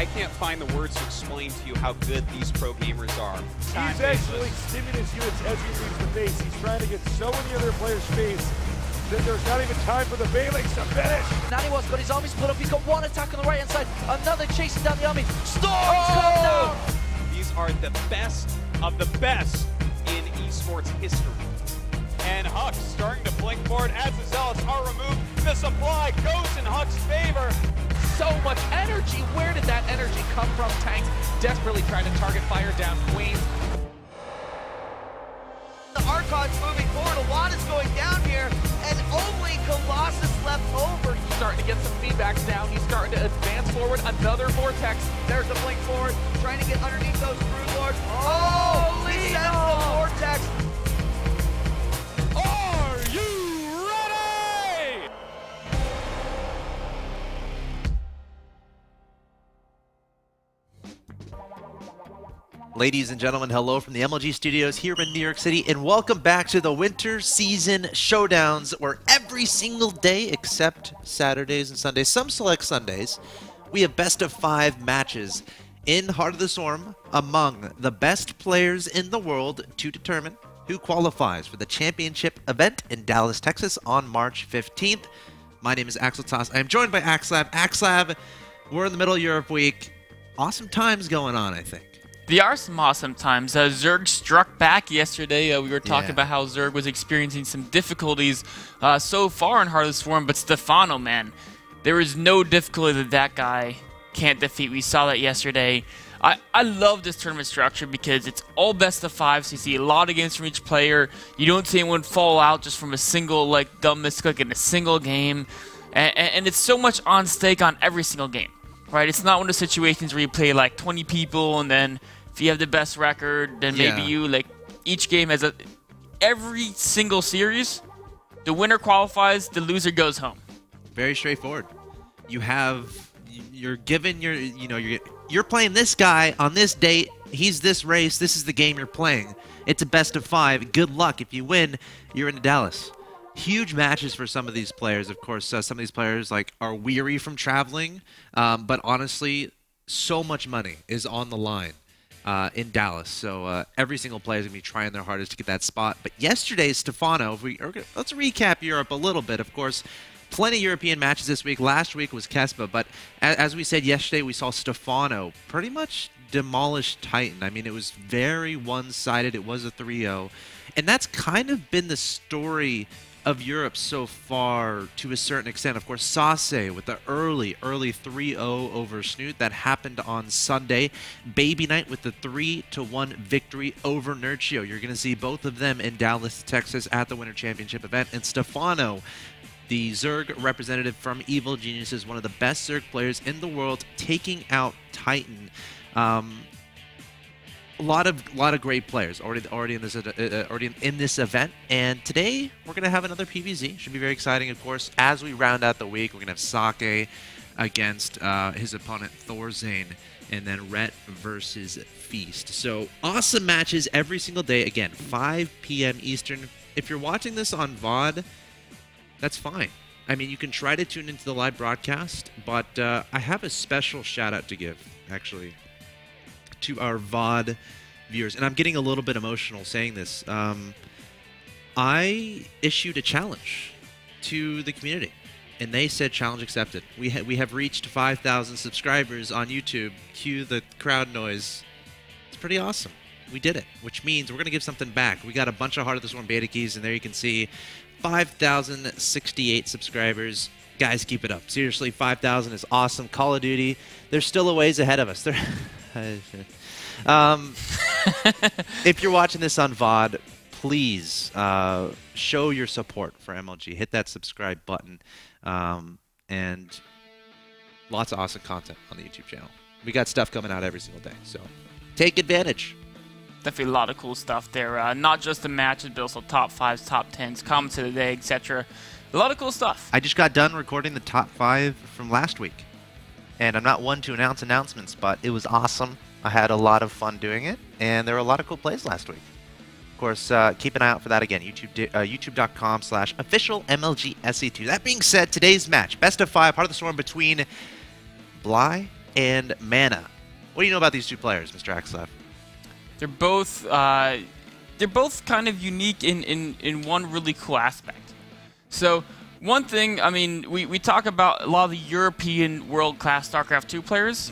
I can't find the words to explain to you how good these pro gamers are. He's actually extending his units as he leaves the base. He's trying to get so many other players' face that there's not even time for the Balex to finish. Naniwa's got his army split up. He's got one attack on the right-hand side. Another chasing down the army. Storm's come down. These are the best of the best in esports history. And Hux starting to blink forward as the Zealots are removed. The supply goes in Hux's favor. So much energy. Where did that energy come from? Tanks desperately trying to target fire down Queen. The Archon's moving forward. A lot is going down here, and only Colossus left over. He's starting to get some feedbacks down. He's starting to advance forward. Another vortex. There's the blink forward, trying to get underneath those brood lords. Oh, he sends the vortex. Are you ready? Ladies and gentlemen, hello from the MLG studios here in New York City, and welcome back to the winter season showdowns, where every single day except Saturdays and Sundays, some select Sundays, we have best of 5 matches in Heart of the Swarm among the best players in the world to determine who qualifies for the championship event in Dallas, Texas on March 15th. My name is axeltoss. I am joined by axslav. Axslav, we're in the middle of Europe week. Awesome times going on, I think. There are some awesome times. Zerg struck back yesterday. We were talking about how Zerg was experiencing some difficulties so far in Heart of the Swarm, but Stefano, man, there is no difficulty that guy can't defeat. We saw that yesterday. I love this tournament structure because it's all best of 5, so you see a lot of games from each player. You don't see anyone fall out just from a single, like, dumb misclick in a single game. And it's so much on stake on every single game, right? It's not one of the situations where you play, like, 20 people and then if you have the best record, then maybe you, like, each game has a... Every single series, the winner qualifies, the loser goes home. Very straightforward. You're given your, you're playing this guy on this date, he's this race, this is the game you're playing. It's a best of 5. Good luck. If you win, you're into Dallas. Huge matches for some of these players. Of course, some of these players are weary from traveling, but honestly, so much money is on the line in Dallas. So every single player is going to be trying their hardest to get that spot. But yesterday, Stefano, let's recap Europe a little bit. Of course, plenty of European matches this week. Last week was Kespa, but as we said yesterday, we saw Stefano pretty much demolish Titan. I mean, it was very one-sided. It was a 3-0. And that's kind of been the story of Europe so far to a certain extent. Of course, Sase with the early 3-0 over Snoot. That happened on Sunday. Baby Knight with the 3-1 victory over Nurchio. You're going to see both of them in Dallas, Texas at the Winter Championship event. And Stefano, the Zerg representative from Evil Geniuses, one of the best Zerg players in the world, taking out Titan. A lot of great players already in this event, and today we're gonna have another PvZ. Should be very exciting, of course. As we round out the week, we're gonna have Sake against his opponent Thorzane, and then Rhett versus Feast. So awesome matches every single day. Again, 5 p.m. Eastern. If you're watching this on VOD, that's fine. I mean, you can try to tune into the live broadcast, but I have a special shout out to give, actually, to our VOD viewers. And I'm getting a little bit emotional saying this. I issued a challenge to the community, and they said challenge accepted. We have reached 5,000 subscribers on YouTube. Cue the crowd noise. It's pretty awesome. We did it, which means we're going to give something back. We got a bunch of Heart of the Swarm beta keys, and there you can see 5,068 subscribers. Guys, keep it up. Seriously, 5,000 is awesome. Call of Duty, they're still a ways ahead of us. If you're watching this on VOD, please show your support for MLG. Hit that subscribe button, and lots of awesome content on the YouTube channel. We got stuff coming out every single day, so take advantage. Definitely a lot of cool stuff there. Not just the matches, but also top 5s, top 10s, comments of the day, etc. A lot of cool stuff. I just got done recording the top 5 from last week. And I'm not one to announce announcements, but it was awesome. I had a lot of fun doing it, and there were a lot of cool plays last week. Of course, keep an eye out for that again, youtube.com/officialmlgse2. That being said, today's match, best of 5, Heart of the Swarm between Bly and Mana. What do you know about these two players, Mr. Axelav? They're both kind of unique in one really cool aspect. So one thing, I mean, we talk about a lot of the European world-class StarCraft 2 players.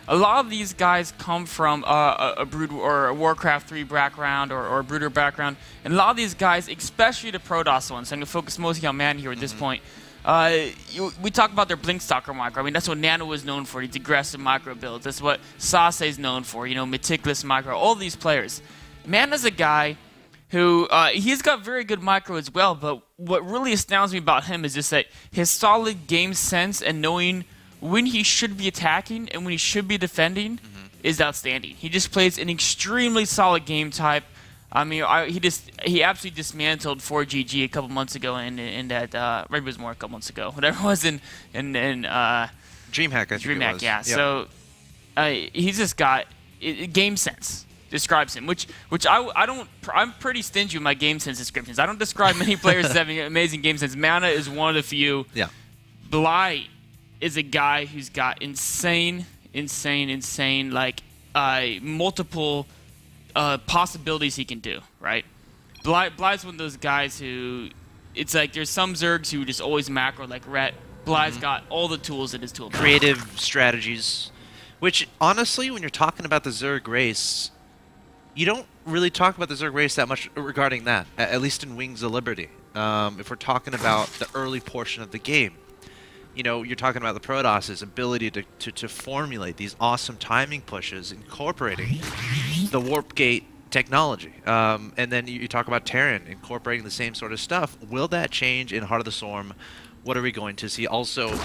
A lot of these guys come from a Brood or a Warcraft 3 background or a Brooder background, and a lot of these guys, especially the Protoss ones, I'm going to focus mostly on Man here at this point. We talk about their Blinkstalker micro. I mean, that's what Nano was known for, these aggressive micro builds. That's what Sase is known for, you know, meticulous micro, all these players. Mana's a guy who, he's got very good micro as well, but what really astounds me about him is just that his solid game sense and knowing when he should be attacking and when he should be defending is outstanding. He just plays an extremely solid game type. I mean, he absolutely dismantled 4GG a couple months ago in that maybe it was more a couple months ago, whatever it was in DreamHack. I think DreamHack, it was. yeah. Yep. So he's just got game sense. Describes him, which I'm pretty stingy with my game sense descriptions. I don't describe many players as having amazing game sense. Mana is one of the few. Yeah. Bly is a guy who's got insane, like multiple possibilities he can do, right? Bly's one of those guys who, it's like there's some Zergs who just always macro like Rhett. Bly's got all the tools in his toolbox. Creative strategies, which honestly, when you're talking about the Zerg race, you don't really talk about the Zerg race that much regarding that, at least in Wings of Liberty. If we're talking about the early portion of the game, you know, you're talking about the Protoss's ability to formulate these awesome timing pushes, incorporating the Warp Gate technology. And then you talk about Terran incorporating the same sort of stuff. Will that change in Heart of the Swarm? What are we going to see? Also,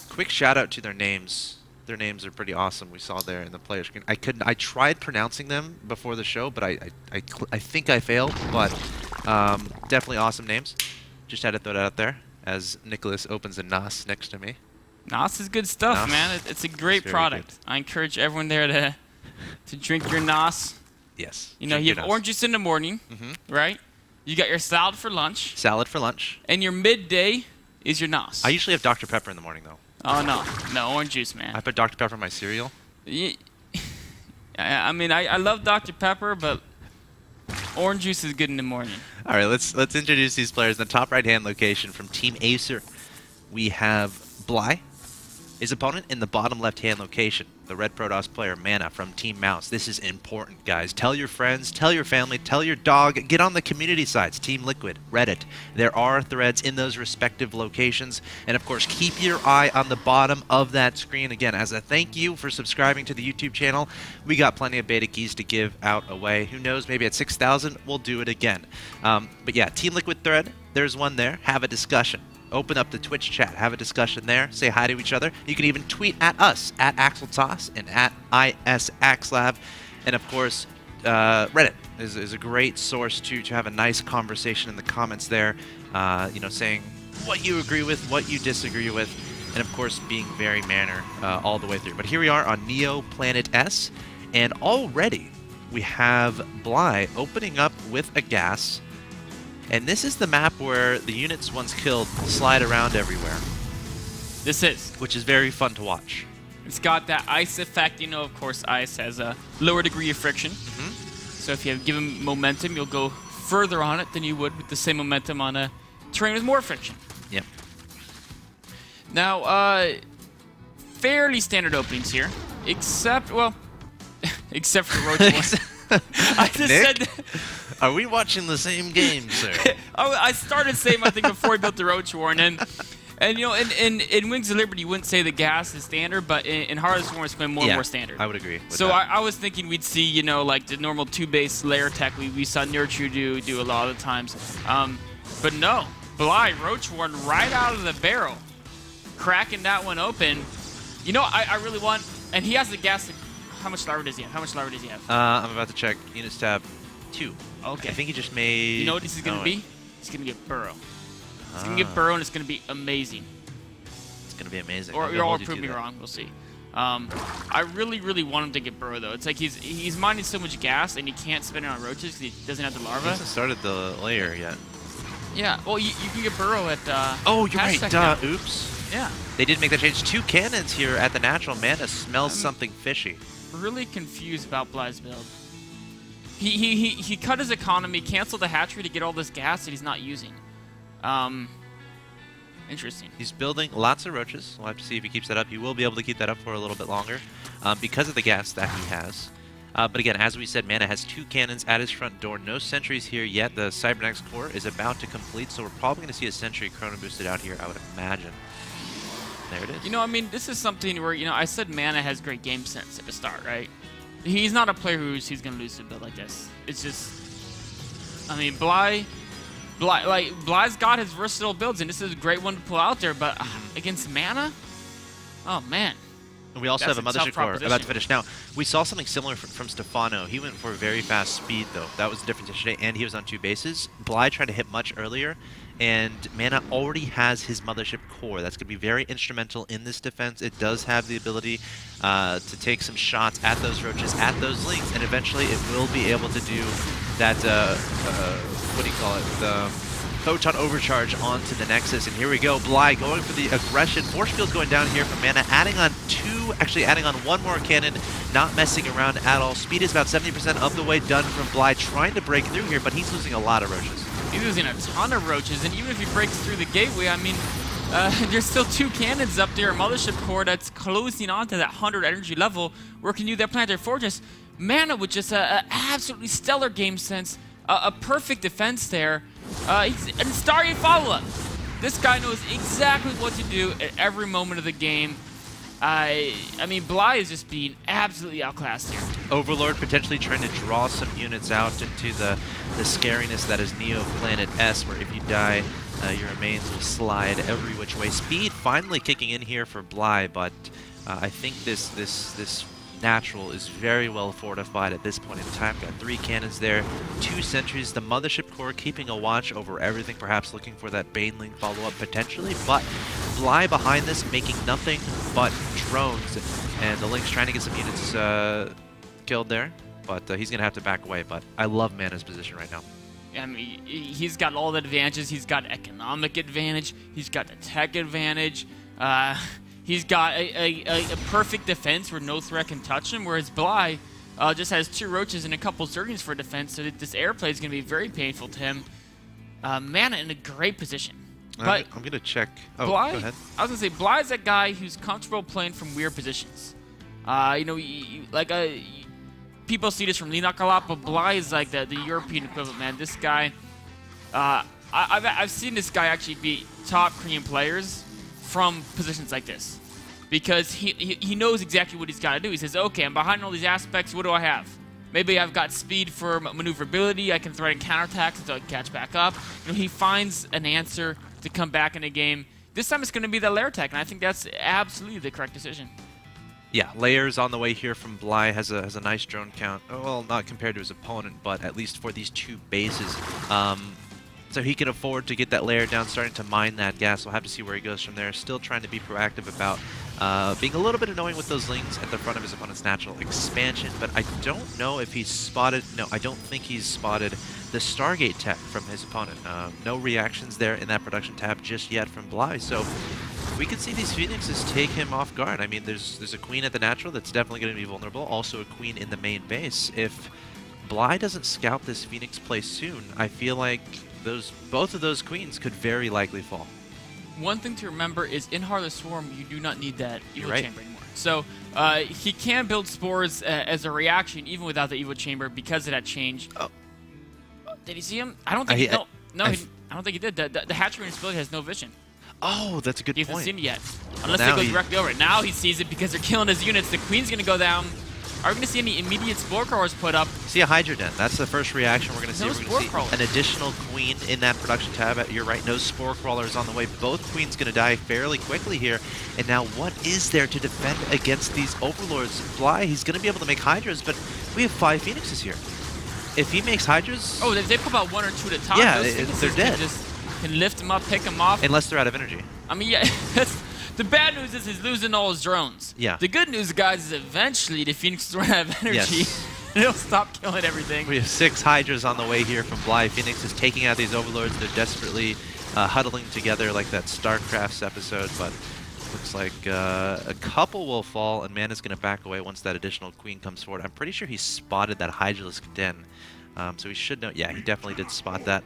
quick shout out to their names. Their names are pretty awesome. We saw there in the player screen. I tried pronouncing them before the show, but I think I failed. But definitely awesome names. Just had to throw that out there as Nicholas opens a NOS next to me. NOS is good stuff, NOS. Man. It's a great product. Good. I encourage everyone there to drink your NOS. Yes. You know, you have orange juice in the morning, right? You got your salad for lunch. Salad for lunch. And your midday is your NOS. I usually have Dr. Pepper in the morning, though. Oh, no, orange juice, man. I put Dr. Pepper in my cereal. I mean, I love Dr. Pepper, but orange juice is good in the morning. All right, let's introduce these players. In the top right-hand location from Team Acer, we have Bly. His opponent in the bottom left-hand location, the Red Protoss player Mana from Team Mouse. This is important, guys. Tell your friends, tell your family, tell your dog. Get on the community sites, Team Liquid, Reddit. There are threads in those respective locations. And, of course, keep your eye on the bottom of that screen. Again, as a thank you for subscribing to the YouTube channel, we got plenty of beta keys to give out away. Who knows, maybe at 6,000, we'll do it again. But, yeah, Team Liquid thread, there's one there. Have a discussion. Open up the Twitch chat, have a discussion there, say hi to each other. You can even tweet at us, at axeltoss and at axslav. And of course, Reddit is a great source to have a nice conversation in the comments there, you know, saying what you agree with, what you disagree with, and of course being very manner all the way through. But here we are on Neo Planet S, and already we have Bly opening up with a gas. And this is the map where the units once killed slide around everywhere. This is. Which is very fun to watch. It's got that ice effect. You know, of course, ice has a lower degree of friction. So if you have given momentum, you'll go further on it than you would with the same momentum on a terrain with more friction. Yep. Now, fairly standard openings here. Except, well, except for the Roach one. I just said that. Are we watching the same game, sir? I started saying my thing before we built the Roach Warren, and you know, in Wings of Liberty, you wouldn't say the gas is standard, but in Heart of the Swarm, it's been more and more standard. I would agree with so that. I was thinking we'd see, you know, like the normal 2-base layer tech we saw Nurture do a lot of the times, but no, Bly Roach Warren right out of the barrel, cracking that one open. You know, I really want, and he has the gas. How much larva does he have? How much larva does he have? I'm about to check. Units tab 2. Okay. I think he just made... You know what this is going to be? He's going to get Burrow. He's going to get Burrow, and it's going to be amazing. It's going to be amazing. Or you'll prove me wrong. We'll see. I really, really want him to get Burrow, though. It's like he's mining so much gas, and he can't spend it on roaches because he doesn't have the larva. He hasn't started the layer yet. Yeah. Well, you can get Burrow at... oh, you're right. Duh. Oops. Yeah. They did make that change. 2 cannons here at the natural. Mana smells something fishy. Really confused about Bly's build. He cut his economy, canceled the hatchery to get all this gas that he's not using. Interesting. He's building lots of roaches. We'll have to see if he keeps that up. He will be able to keep that up for a little bit longer because of the gas that he has. But again, as we said, Mana has 2 cannons at his front door. No sentries here yet. The Cybernetics core is about to complete, so we're probably going to see a sentry chrono boosted out here, I would imagine. There it is. You know, I mean, this is something where, you know, I said Mana has great game sense at the start, right? He's not a player who's going to lose to a build like this. It's just, I mean, Bly's got his versatile builds, and this is a great one to pull out there, but against Mana? Oh, man. And we also have a Mothership core about to finish. Now, we saw something similar from Stefano. He went for very fast speed, though. That was the difference yesterday, and he was on 2 bases. Bly tried to hit much earlier, and Mana already has his Mothership core. That's going to be very instrumental in this defense. It does have the ability to take some shots at those roaches, at those links, and eventually it will be able to do that, what do you call it, the Photon Overcharge onto the Nexus. And here we go, Bly going for the aggression. Force Field going down here from Mana, adding on 2, actually adding on 1 more cannon, not messing around at all. Speed is about 70% of the way done from Bly, trying to break through here, but he's losing a lot of roaches. He's losing a ton of roaches, and even if he breaks through the gateway, I mean, there's still 2 cannons up there, a Mothership core that's closing on to that 100 energy level, working through that Planetary Fortress. Mana with just an absolutely stellar game sense, a perfect defense there, and Stargate follow-up. This guy knows exactly what to do at every moment of the game. I mean, Bly is just being absolutely outclassed here. Overlord potentially trying to draw some units out into the scariness that is Neo Planet S, where if you die, your remains will slide every which way. Speed finally kicking in here for Bly, but I think this natural is very well fortified at this point in time. Got 3 cannons there, 2 sentries, the Mothership core keeping a watch over everything, perhaps looking for that Baneling follow-up potentially, but Bly behind this making nothing but drones, and the Link's trying to get some units killed there, but he's going to have to back away. But I love Mana's position right now. I mean, he's got all the advantages. He's got economic advantage. He's got the tech advantage. He's got a perfect defense where no threat can touch him, whereas Bly just has 2 roaches and a couple Zerglings for defense, so this airplay is going to be very painful to him. Mana in a great position. But I'm going to check. Oh, Bly, go ahead. I was going to say, Bly is that guy who's comfortable playing from weird positions. You know, people see this from Linux a lot, but Bly is like the European equivalent, man. This guy, I've seen this guy actually beat top Korean players from positions like this, because he knows exactly what he's got to do. He says, okay, I'm behind all these aspects, what do I have? Maybe I've got speed for maneuverability, I can thread in counterattacks until I can catch back up. You know, he finds an answer to come back in a game. This time it's going to be the lair tech, and I think that's absolutely the correct decision. Yeah, layers on the way here from Bly, has a nice drone count. Well, not compared to his opponent, but at least for these 2 bases. So he can afford to get that layer down, starting to mine that gas. We'll have to see where he goes from there. Still trying to be proactive about being a little bit annoying with those links at the front of his opponent's natural expansion. But I don't know if he's spotted... No, I don't think he's spotted the Stargate tech from his opponent. No reactions there in that production tab just yet from Bly. So we can see these Phoenixes take him off guard. I mean, there's a queen at the natural that's definitely going to be vulnerable. Also a queen in the main base. If Bly doesn't scout this Phoenix play soon, I feel like both of those queens could very likely fall. One thing to remember is in Heart of the Swarm, you do not need that Evil right. Chamber anymore. So he can build spores as a reaction even without the Evil Chamber because of that change. Oh. Did he see him? I don't think I don't think he did. The hatchery in his ability has no vision. Oh, that's a good point. He hasn't seen it yet. Unless they go directly over it. Now he sees it because they're killing his units. The queen's going to go down. Are we going to see any immediate spore crawlers put up? See a Hydra Den. That's the first reaction we're going to see. We're going to see an additional queen in that production tab. You're right, no spore crawlers on the way. Both queens going to die fairly quickly here. And now what is there to defend against these overlords? Bly, he's going to be able to make Hydras, but we have 5 Phoenixes here. If he makes Hydras... Oh, they put about 1 or 2 at a time. Yeah, they're dead. Can lift them up, pick them off. Unless they're out of energy. I mean, yeah, the bad news is he's losing all his drones. Yeah. The good news, guys, is eventually the Phoenix run out of energy. Yes. He'll stop killing everything. We have 6 Hydras on the way here from Bly. Phoenix is taking out these overlords. They're desperately huddling together like that STARCRAFT episode, but Looks like a couple will fall, and Mana's going to back away once that additional queen comes forward. I'm pretty sure he spotted that Hydralisk den. So he should know. Yeah, he definitely did spot that.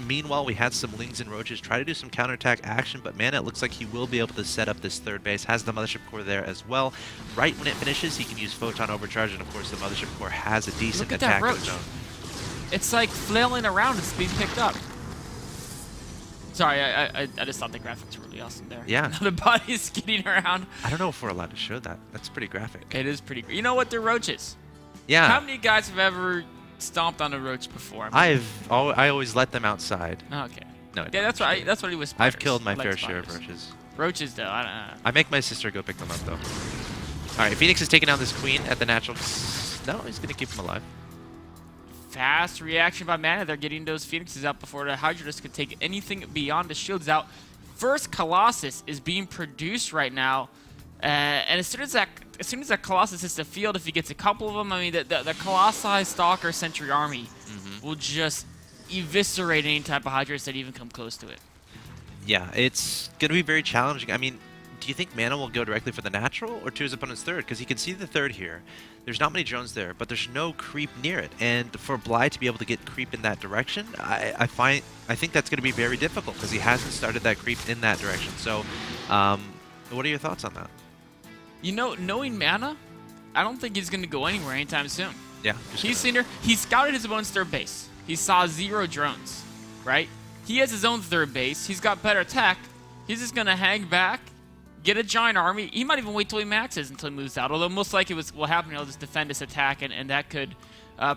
Meanwhile, we had some Lings and Roaches try to do some counterattack action, but Mana, it looks like he will be able to set up this third base. Has the Mothership Core there as well. Right when it finishes, he can use Photon Overcharge, and of course the Mothership Core has a decent attack of his own. It's like flailing around. It's being picked up. Sorry, I just thought the graphics were really awesome there. Yeah. The body's skidding around. I don't know if we're allowed to show that. That's pretty graphic. It is pretty. You know what? They're roaches. Yeah. How many guys have ever stomped on a roach before? I always let them outside. Oh, okay. No. Yeah, that's what he was. I've killed my fair share of roaches. Roaches, though, I don't know. I make my sister go pick them up, though. All right, Phoenix is taking down this queen at the natural. No, he's gonna keep him alive. Fast reaction by Mana. They're getting those Phoenixes out before the Hydralisk could take anything beyond the shields out. First Colossus is being produced right now, and as soon as that Colossus hits the field, if he gets a couple of them, I mean, the Colossi Stalker Sentry army will just eviscerate any type of Hydralisk that even come close to it. Yeah, it's gonna be very challenging. I mean, do you think Mana will go directly for the natural or to his opponent's third? Because he can see the third here. There's not many drones there, but there's no creep near it. And for Bly to be able to get creep in that direction, I think that's going to be very difficult because he hasn't started that creep in that direction. So, what are your thoughts on that? You know, knowing Mana, I don't think he's going to go anywhere anytime soon. Yeah. He's seen her. He scouted his opponent's third base. He saw 0 drones, right? He has his own third base. He's got better tech. He's just going to hang back, get a giant army. He might even wait till he maxes until he moves out. Although most likely will happen, he'll just defend this attack, and that could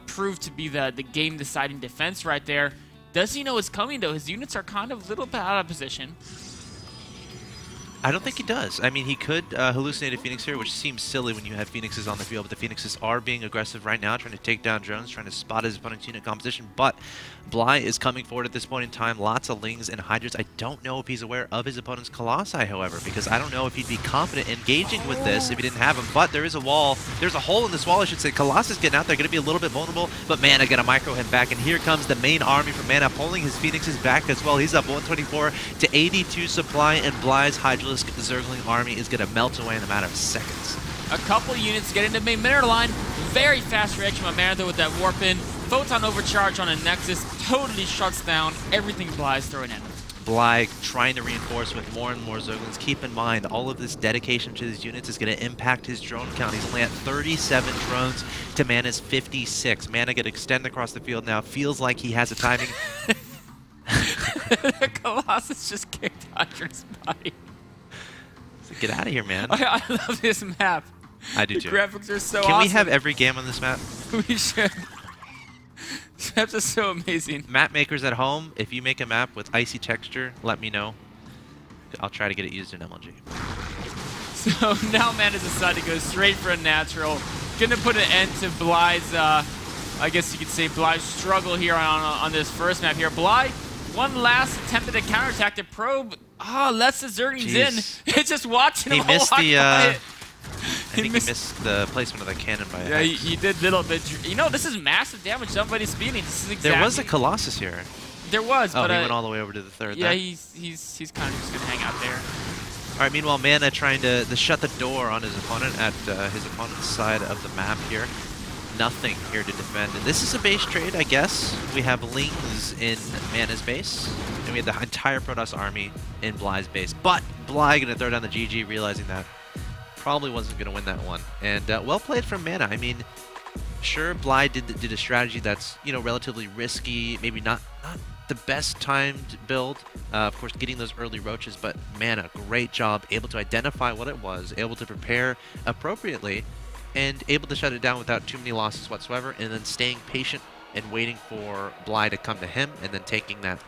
prove to be the game-deciding defense right there. Does he know it's coming, though? His units are kind of a little bit out of position. I don't think he does. I mean, he could hallucinate a Phoenix here, which seems silly when you have Phoenixes on the field, but the Phoenixes are being aggressive right now, trying to take down drones, trying to spot his opponent's unit composition, but Bly is coming forward at this point in time. Lots of Lings and Hydras. I don't know if he's aware of his opponent's Colossi, however, because I don't know if he'd be confident engaging with this if he didn't have him, but there is a wall. There's a hole in this wall, I should say. Colossus getting out there, going to be a little bit vulnerable, but Mana going to micro him back, and here comes the main army from Mana, pulling his Phoenixes back as well. He's up 124 to 82 supply, and Bly's Hydralisk Zergling army is going to melt away in a matter of seconds. A couple units get into the main mineral line. Very fast reaction by Mana, though, with that warp in. Photon Overcharge on a Nexus totally shuts down everything Bly's throwing in. Bly trying to reinforce with more and more Zerglings. Keep in mind, all of this dedication to these units is going to impact his drone count. He's only at 37 drones to Mana's 56. Mana going to extend across the field now. Feels like he has a timing. The Colossus just kicked Hydra's body. Get out of here, man. I love this map. I do too. The graphics are so awesome. Can we have every game on this map? We should. This map is so amazing. Map makers at home, if you make a map with icy texture, let me know. I'll try to get it used in MLG. So now Mana's decided to go straight for a natural. Gonna put an end to Bly's, I guess you could say Bly's struggle here on this first map here. Bly, one last attempt at a counterattack to probe. Lets the Zerglings in. It's just watching him. He missed the, I think he missed the placement of the cannon by Yeah, he did little bit. You know, this is massive damage done by his speeding. This is exactly. There was a Colossus here. There was, but he went all the way over to the third. Yeah, there. he's kind of just gonna hang out there. All right. Meanwhile, Mana trying to shut the door on his opponent at his opponent's side of the map here. Nothing here to defend. And this is a base trade, I guess. We have Lings in Mana's base, and we have the entire Protoss army in Bly's base. But Bly gonna throw down the GG, realizing that probably wasn't gonna win that one. And well played from Mana. I mean, sure, Bly did a strategy that's, you know, relatively risky, maybe not the best timed build. Of course, getting those early roaches, but Mana, great job, able to identify what it was, able to prepare appropriately, and able to shut it down without too many losses whatsoever, and then staying patient and waiting for Bly to come to him, and then taking that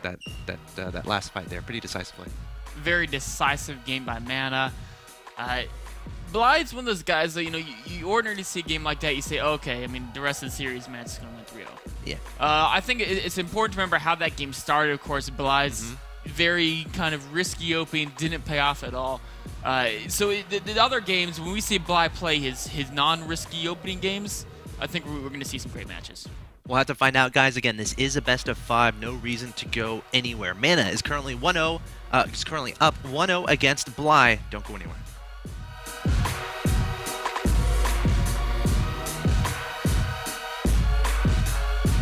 last fight there pretty decisively. Very decisive game by Mana. Bly's one of those guys that, you know, you ordinarily see a game like that, you say, okay, I mean, the rest of the series, man, it's going to win 3-0. Yeah. I think it's important to remember how that game started. Of course, Bly's very kind of risky opening didn't pay off at all. So the other games, when we see Bly play his non-risky opening games, I think we're going to see some great matches. We'll have to find out, guys. Again, this is a best of 5. No reason to go anywhere. Mana is currently 1-0. Is currently up 1-0 against Bly. Don't go anywhere.